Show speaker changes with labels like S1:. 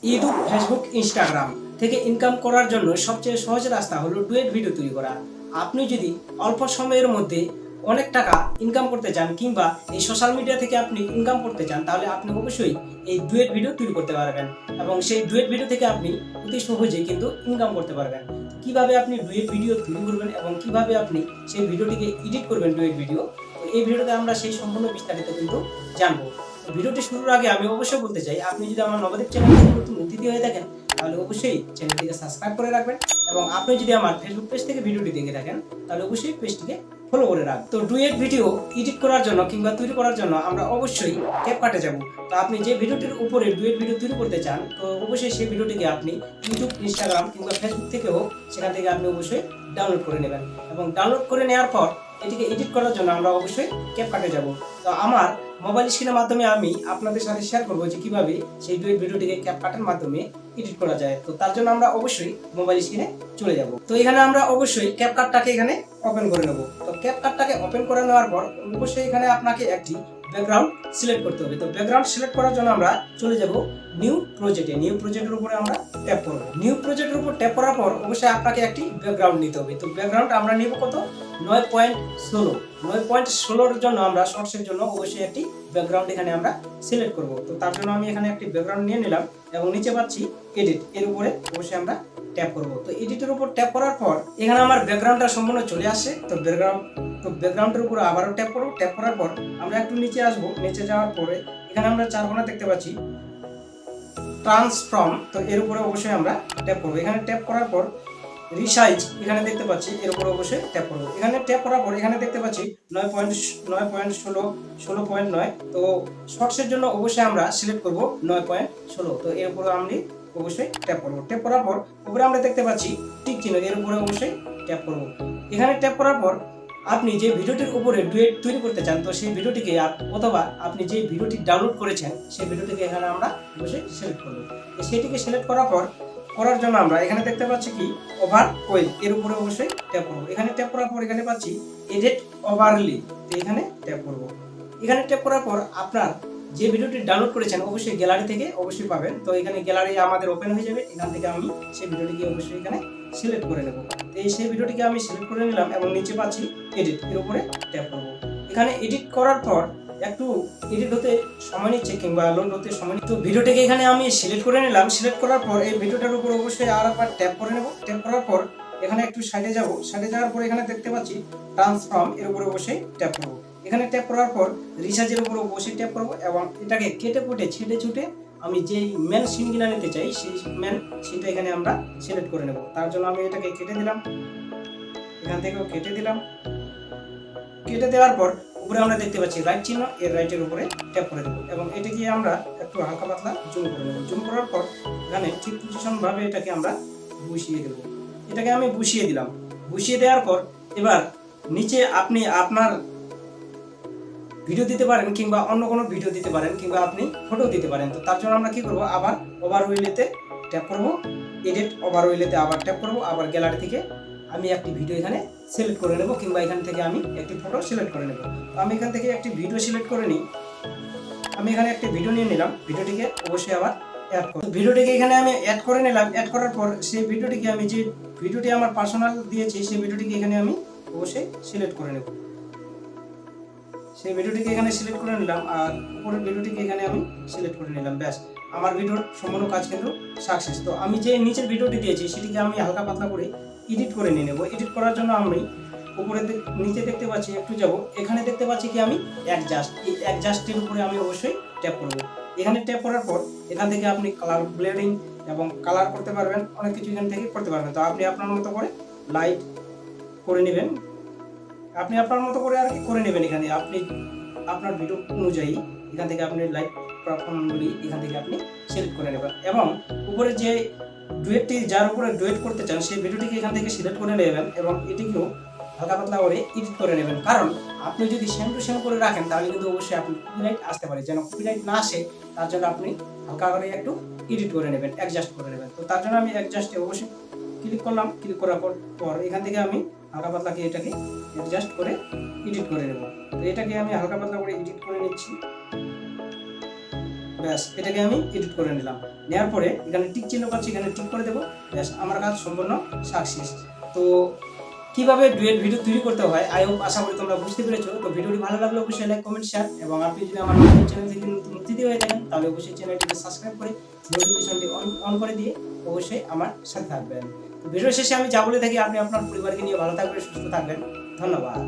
S1: YouTube, Facebook, Instagram থেকে income করার জন্য সবচেয়ে সহজ রাস্তা হলো ডুয়েট ভিডিও তৈরি করা। আপনি যদি অল্প সময়ের মধ্যে অনেক টাকা ইনকাম করতে চান কিংবা এই সোশ্যাল মিডিয়া থেকে আপনি ইনকাম করতে চান, তাহলে আপনি অবশ্যই এই ডুয়েট ভিডিও তৈরি করতে পারবেন এবং সেই ডুয়েট ভিডিও থেকে আপনি অতি সহজে কিন্তু ইনকাম করতে পারবেন। কিভাবে আপনি ডুয়েট ভিডিও তৈরি করবেন এবং কিভাবে আপনি সেই ভিডিওটিকে এডিট করবেন ডুয়েট ভিডিও, তো এই ভিডিওতে আমরা সেই সম্পূর্ণ বিস্তারিত কিন্তু জানবো। ভিডিওটি শুরুর আগে আমি অবশ্যই বলতে চাই, আপনি যদি আমার নবদ্বীপ চ্যানেলটি নতুন অতিথি হয়ে থাকেন তাহলে অবশ্যই চ্যানেলটিকে সাবস্ক্রাইব করে রাখবেন এবং আপনি যদি আমার ফেসবুক পেজ থেকে ভিডিওটি দেখে থাকেন তাহলে অবশ্যই পেজটিকে ফলো করে রাখবেন। তো ডুয়েট ভিডিও এডিট করার জন্য কিংবা তৈরি করার জন্য আমরা অবশ্যই ক্যাপকাটে যাব। তো আপনি যে ভিডিওটির উপরে ডুয়েট ভিডিও তৈরি করতে চান, তো অবশ্যই সেই ভিডিওটিকে আপনি ইউটিউব, ইনস্টাগ্রাম কিংবা ফেসবুক থেকে হোক, সেখান থেকে আপনি অবশ্যই ডাউনলোড করে নেবেন এবং ডাউনলোড করে নেওয়ার পর এটিকে এডিট করার জন্য আমরা অবশ্যই ক্যাপকাটে যাব। তো আমার মোবাইল স্ক্রিনের মাধ্যমে আমি আপনাদের সাথে শেয়ার করবো যে কিভাবে সেই ডুয়েট ভিডিওটিকে ক্যাপকাটের মাধ্যমে এডিট করা যায়। তো তার জন্য আমরা অবশ্যই মোবাইল স্ক্রিনে চলে যাব। তো এখানে আমরা অবশ্যই ক্যাপকাটটাকে এখানে ওপেন করে নেব। তো ক্যাপকাটটাকে ওপেন করে নেওয়ার পর অবশ্যই এখানে আপনাকে একটি ব্যাকগ্রাউন্ড সিলেক্ট করতে হবে। তো ব্যাকগ্রাউন্ড সিলেক্ট করার জন্য আমরা চলে যাব নিউ প্রজেক্টে। নিউ প্রজেক্টের উপরে আমরা ট্যাপ করব। নিউ প্রজেক্টের উপর ট্যাপ করার পর অবশ্যই আপনাকে একটি ব্যাকগ্রাউন্ড নিতে হবে। তো ব্যাকগ্রাউন্ড আমরা নিব কত? 9.16। 9.16 জন্য আমরা শর্টসের জন্য অবশ্যই একটি ব্যাকগ্রাউন্ড এখানে আমরা সিলেক্ট করব। তো তার জন্য আমি এখানে একটি ব্যাকগ্রাউন্ড নিয়ে নিলাম এবং নিচে পাচ্ছি এডিট, এর উপরে অবশ্যই আমরা ট্যাপ করব। তো এডিটের উপর ট্যাপ করার পর এখানে আমার ব্যাকগ্রাউন্ডটা সম্পূর্ণ চলে আসে। তো ব্যাকগ্রাউন্ডের উপর আবারও ট্যাপ করব। ট্যাপ করার পর আমরা একটু নিচে আসবো। নিচে যাওয়ার পরে এখানে আমরা 4 কোণা দেখতে পাচ্ছি ট্রান্সফর্ম, তো এর উপরে অবশ্যই আমরা ট্যাপ করব। এখানে ট্যাপ করার পর রিসাইজ এখানে দেখতে পাচ্ছি, এর উপরে অবশ্যই ট্যাপ করব। এখানে ট্যাপ করার পর এখানে দেখতে পাচ্ছি 9.16, 16.9। তো শর্টসের জন্য অবশ্যই আমরা সিলেক্ট করব 9.16। তো এর উপরে আমি অবশ্যই ট্যাপ করব। ট্যাপ করার পর উপরে আমরা দেখতে পাচ্ছি টিক চিহ্ন, এর উপরে অবশ্যই ট্যাপ করব। এখানে ট্যাপ করার পর আপনি যে ভিডিওটির উপরে ডুয়েট তৈরি করতে চান, তো সেই ভিডিওটিকে অথবা আপনি যে ভিডিওটি ডাউনলোড করেছেন সেই ভিডিওটিকে এখানে আমরা অবশ্যই সিলেক্ট করব। সেটিকে সিলেক্ট করার জন্য আমরা এখানে দেখতে পাচ্ছি কি ওভার ওয়েল, এর উপরে অবশ্যই ট্যাপ করব। এখানে ট্যাপ করার পর এখানে পাচ্ছি এডিট ওভারলি, তো এখানে ট্যাপ করব। এখানে ট্যাপ করার পর আপনার যে ভিডিওটি ডাউনলোড করেছেন অবশ্যই গ্যালারি থেকে অবশ্যই পাবেন। তো এখানে গ্যালারি আমাদের ওপেন হয়ে যাবে। এখান থেকে আমি সেই ভিডিওটিকে অবশ্যই এখানে সিলেক্ট করে নেব। তো সেই ভিডিওটিকে আমি সিলেক্ট করে নিলাম এবং নিচে পাচ্ছি এডিট, এর উপরে ট্যাপ করব। এখানে এডিট করার পর একটু এডিট হতে সময় নিচ্ছে কিংবা লোড হতে সময় নিচ্ছে। তো ভিডিওটিকে এখানে আমি সিলেক্ট করে নিলাম। সিলেক্ট করার পর এই ভিডিওটার উপর অবশ্যই আর একবার ট্যাপ করে নেব। ট্যাপ করার পর এখানে একটু সাইডে যাব। সাইডে যাওয়ার পর এখানে দেখতে পাচ্ছি ট্রান্সফর্ম, এর উপরে অবশ্যই ট্যাপ করব। এখানে ট্যাপ করার পর রিসার্চের উপর অবশ্যই ট্যাপ করব এবং এটাকে কেটে কুটে ছেটে ছুটে আমি যেই মেন সিনগুলো নিতে চাই সেই মেন সিনটা এখানে আমরা সিলেক্ট করে নেব। তার জন্য আমি এটাকে কেটে দিলাম, এখান থেকেও কেটে দিলাম। কেটে দেওয়ার পর উপরে আমরা দেখতে পাচ্ছি রাইট চিহ্ন, এর রাইটের উপরে ট্যাপ করে দেবো এবং এটাকে আমরা একটু হালকা পাতলা জুম করে নেব। জুম করার পর এখানে ঠিক পজিশন ভাবে এটাকে আমরা বসিয়ে দেব। এটাকে আমি বসিয়ে দিলাম। বসিয়ে দেওয়ার পর এবার নিচে আপনি আপনার ভিডিও দিতে পারেন কিংবা অন্য কোনো ভিডিও দিতে পারেন কিংবা আপনি ফটো দিতে পারেন। তো তার জন্য আমরা কি করব, আবার ওভারওয়েলেতে ট্যাপ করব, এডিট ওভারওয়েলেতে আবার ট্যাপ করব, আবার গ্যালারি থেকে আমি একটি ভিডিও এখানে সিলেক্ট করে নেব কিংবা এখান থেকে আমি একটি ফটো সিলেক্ট করে নেব। তো আমি এখান থেকে একটি ভিডিও সিলেক্ট করে নিই। আমি এখানে একটি ভিডিও নিয়ে নিলাম। ভিডিওটিকে অবশ্যই আবার অ্যাড করব। ভিডিওটিকে এখানে আমি অ্যাড করে নিলাম। অ্যাড করার পর সেই ভিডিওটিকে আমি যে ভিডিওটি আমার পার্সোনাল দিয়েছি সেই ভিডিওটিকে এখানে আমি অবশ্যই সিলেক্ট করে নেব। সেই ভিডিওটিকে এখানে সিলেক্ট করে নিলাম আর উপরের ভিডিওটিকে এখানে আমি সিলেক্ট করে নিলাম। ব্যাস, আমার ভিডিওর সম্পূর্ণ কাজ কিন্তু সাকসেস। তো আমি যে নিচের ভিডিওটি দিয়েছি সেটিকে আমি হালকা পাতলা করে এডিট করে নিয়ে নেব। এডিট করার জন্য আমি উপরে নিচে দেখতে পাচ্ছি একটু যাব, এখানে দেখতে পাচ্ছি কি আমি অ্যাডজাস্ট, এই অ্যাডজাস্টের উপরে আমি অবশ্যই ট্যাপ করব। এখানে ট্যাপ করার পর এখান থেকে আপনি কালার ব্লেডিং এবং কালার করতে পারবেন, অনেক কিছু এখান থেকে করতে পারবেন। তো আপনি আপনার মতো করে লাইট করে নেবেন, আপনি আপনার মতো করে আর কি করে নেবেন। এখানে আপনি আপনার ভিডিও অনুযায়ী এখান থেকে আপনি লাইট পারফরমেন্সগুলি এখান থেকে আপনি সিলেক্ট করে নেবেন এবং উপরে যে ডুয়েটটি যার উপরে ডুয়েট করতে চান সেই ভিডিওটিকে এখান থেকে সিলেক্ট করে নেবেন এবং এটিকেও হালকা পাতলা করে এডিট করে নেবেন। কারণ আপনি যদি সেম টু সেম করে রাখেন তাহলে কিন্তু অবশ্যই আপনি কপিরাইট আসতে পারে। যেন কপিরাইট না আসে তার জন্য আপনি হালকা করে একটু এডিট করে নেবেন, অ্যাডজাস্ট করে নেবেন। তো তার জন্য আমি অ্যাডজাস্টে অবশ্যই ক্লিক করলাম। ক্লিক করার পর এখান থেকে আমি হালকা পাতলাকে এটাকে অ্যাডজাস্ট করে এডিট করে নেব। তো এটাকে আমি হালকা পাতলা করে এডিট করে নিচ্ছি। ব্যাস এটাকে আমি এডিট করে নিলাম। নেওয়ার পরে এখানে টিক চিহ্ন পাচ্ছি, এখানে টিক করে দেবো। ব্যাস আমার কাজ সম্পূর্ণ সাকসেস। তো কিভাবে ডুয়েট ভিডিও তৈরি করতে হয় আশা করি তোমরা বুঝতে পেরেছো। তো ভিডিওটি ভালো লাগলে অবশ্যই লাইক, কমেন্ট, শেয়ার, এবং আপনি যদি আমার চ্যানেল থেকে নতুন অতিথি হয়ে থাকেন তাহলে অবশ্যই চ্যানেলটিকে সাবস্ক্রাইব করে নোটিফিকেশনটি অন করে দিয়ে অবশ্যই আমার সাথে থাকবেন। ভিডিও শেষে আমি যা বলে থাকি, আপনি আপনার পরিবারকে নিয়ে ভালো থাকবেন, সুস্থ থাকবেন। ধন্যবাদ।